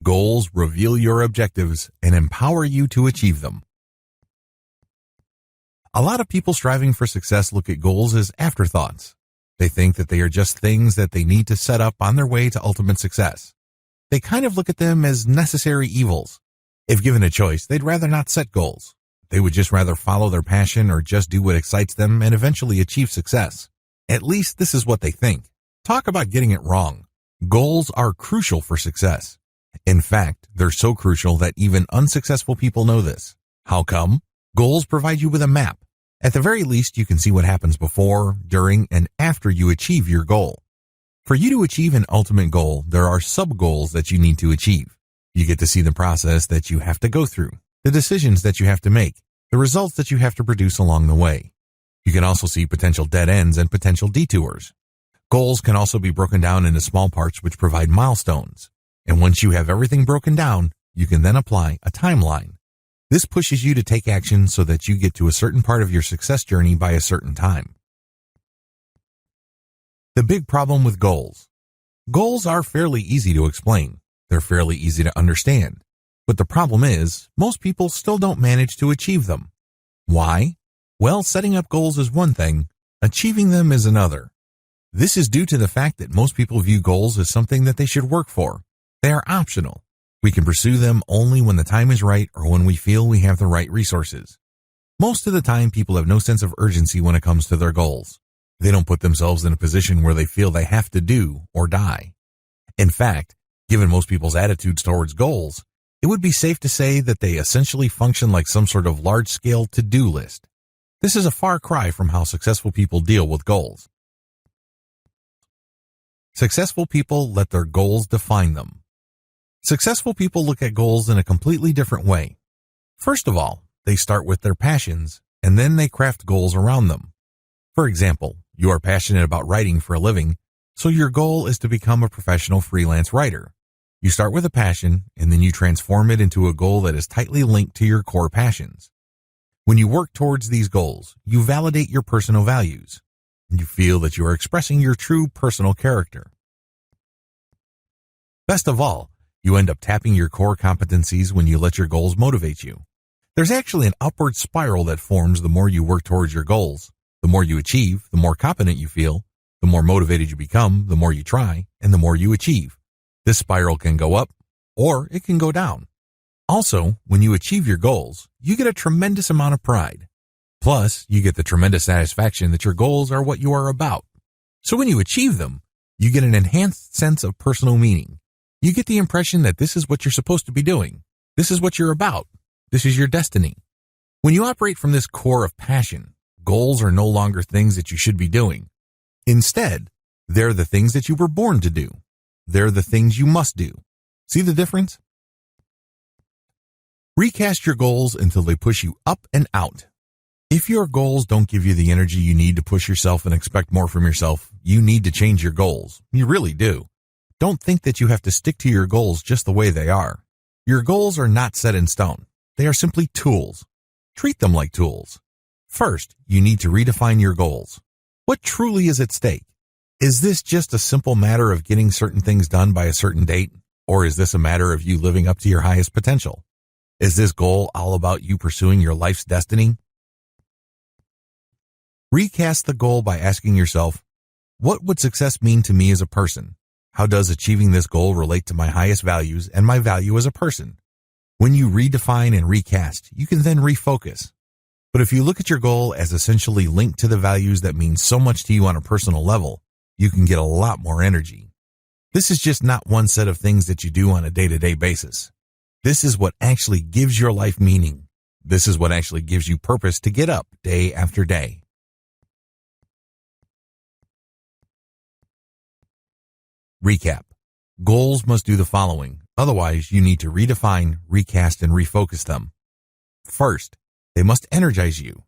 Goals reveal your objectives and empower you to achieve them. A lot of people striving for success look at goals as afterthoughts. They think that they are just things that they need to set up on their way to ultimate success. They kind of look at them as necessary evils. If given a choice, they'd rather not set goals. They would just rather follow their passion or just do what excites them and eventually achieve success. At least this is what they think. Talk about getting it wrong. Goals are crucial for success. In fact, they're so crucial that even unsuccessful people know this. How come? Goals provide you with a map. At the very least, you can see what happens before, during, and after you achieve your goal. For you to achieve an ultimate goal, there are sub-goals that you need to achieve. You get to see the process that you have to go through, the decisions that you have to make, the results that you have to produce along the way. You can also see potential dead ends and potential detours. Goals can also be broken down into small parts which provide milestones. And once you have everything broken down, you can then apply a timeline. This pushes you to take action so that you get to a certain part of your success journey by a certain time. The big problem with goals. Goals are fairly easy to explain. They're fairly easy to understand. But the problem is, most people still don't manage to achieve them. Why? Well, setting up goals is one thing, achieving them is another. This is due to the fact that most people view goals as something that they should work for. They are optional. We can pursue them only when the time is right or when we feel we have the right resources. Most of the time, people have no sense of urgency when it comes to their goals. They don't put themselves in a position where they feel they have to do or die. In fact, given most people's attitudes towards goals, it would be safe to say that they essentially function like some sort of large-scale to-do list. This is a far cry from how successful people deal with goals. Successful people let their goals define them. Successful people look at goals in a completely different way. First of all, they start with their passions, and then they craft goals around them. For example, you are passionate about writing for a living, so your goal is to become a professional freelance writer. You start with a passion, and then you transform it into a goal that is tightly linked to your core passions. When you work towards these goals, you validate your personal values. You feel that you are expressing your true personal character. Best of all, you end up tapping your core competencies when you let your goals motivate you. There's actually an upward spiral that forms the more you work towards your goals. The more you achieve, the more competent you feel. The more motivated you become, the more you try, and the more you achieve. This spiral can go up, or it can go down. Also, when you achieve your goals, you get a tremendous amount of pride. Plus, you get the tremendous satisfaction that your goals are what you are about. So when you achieve them, you get an enhanced sense of personal meaning. You get the impression that this is what you're supposed to be doing. This is what you're about. This is your destiny. When you operate from this core of passion, goals are no longer things that you should be doing. Instead, they're the things that you were born to do. They're the things you must do. See the difference? Recast your goals until they push you up and out. If your goals don't give you the energy you need to push yourself and expect more from yourself, you need to change your goals. You really do. Don't think that you have to stick to your goals just the way they are. Your goals are not set in stone. They are simply tools. Treat them like tools. First, you need to redefine your goals. What truly is at stake? Is this just a simple matter of getting certain things done by a certain date? Or is this a matter of you living up to your highest potential? Is this goal all about you pursuing your life's destiny? Recast the goal by asking yourself, what would success mean to me as a person? How does achieving this goal relate to my highest values and my value as a person? When you redefine and recast, you can then refocus. But if you look at your goal as essentially linked to the values that mean so much to you on a personal level, you can get a lot more energy. This is just not one set of things that you do on a day-to-day basis. This is what actually gives your life meaning. This is what actually gives you purpose to get up day after day. Recap. Goals must do the following. Otherwise, you need to redefine, recast, and refocus them. First, they must energize you.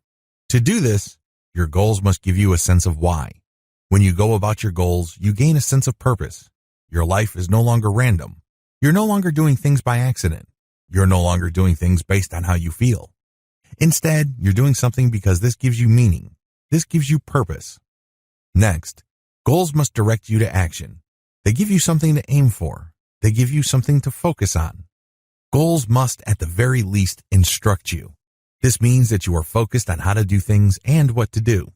To do this, your goals must give you a sense of why. When you go about your goals, you gain a sense of purpose. Your life is no longer random. You're no longer doing things by accident. You're no longer doing things based on how you feel. Instead, you're doing something because this gives you meaning. This gives you purpose. Next, goals must direct you to action. They give you something to aim for. They give you something to focus on. Goals must, at the very least, instruct you. This means that you are focused on how to do things and what to do.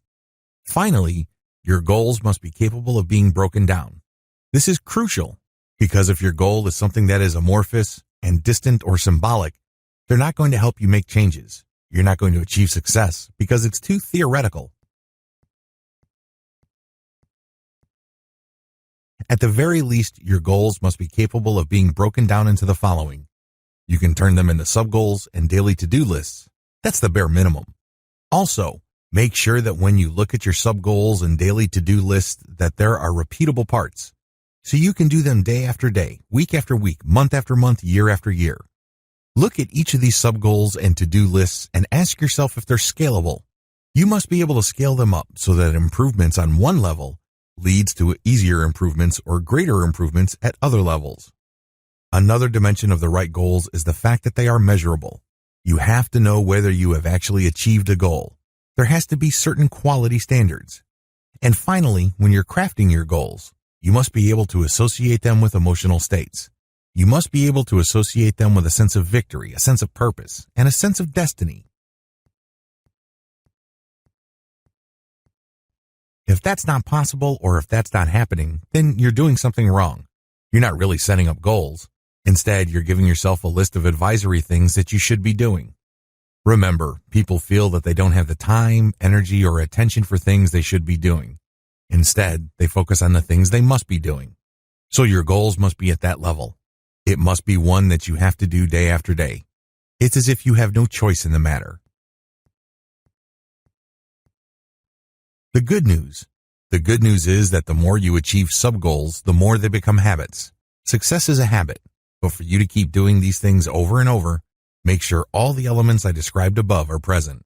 Finally, your goals must be capable of being broken down. This is crucial because if your goal is something that is amorphous and distant or symbolic, they're not going to help you make changes. You're not going to achieve success because it's too theoretical. At the very least, your goals must be capable of being broken down into the following. You can turn them into sub-goals and daily to-do lists. That's the bare minimum. Also, make sure that when you look at your sub-goals and daily to-do lists that there are repeatable parts, so you can do them day after day, week after week, month after month, year after year. Look at each of these sub-goals and to-do lists and ask yourself if they're scalable. You must be able to scale them up so that improvements on one level leads to easier improvements or greater improvements at other levels. Another dimension of the right goals is the fact that they are measurable. You have to know whether you have actually achieved a goal. There has to be certain quality standards. And finally, when you're crafting your goals, you must be able to associate them with emotional states. You must be able to associate them with a sense of victory, a sense of purpose, and a sense of destiny. If that's not possible or if that's not happening, then you're doing something wrong. You're not really setting up goals. Instead, you're giving yourself a list of advisory things that you should be doing. Remember, people feel that they don't have the time, energy, or attention for things they should be doing. Instead, they focus on the things they must be doing. So your goals must be at that level. It must be one that you have to do day after day. It's as if you have no choice in the matter. The good news is that the more you achieve sub-goals, the more they become habits. Success is a habit, but for you to keep doing these things over and over, make sure all the elements I described above are present.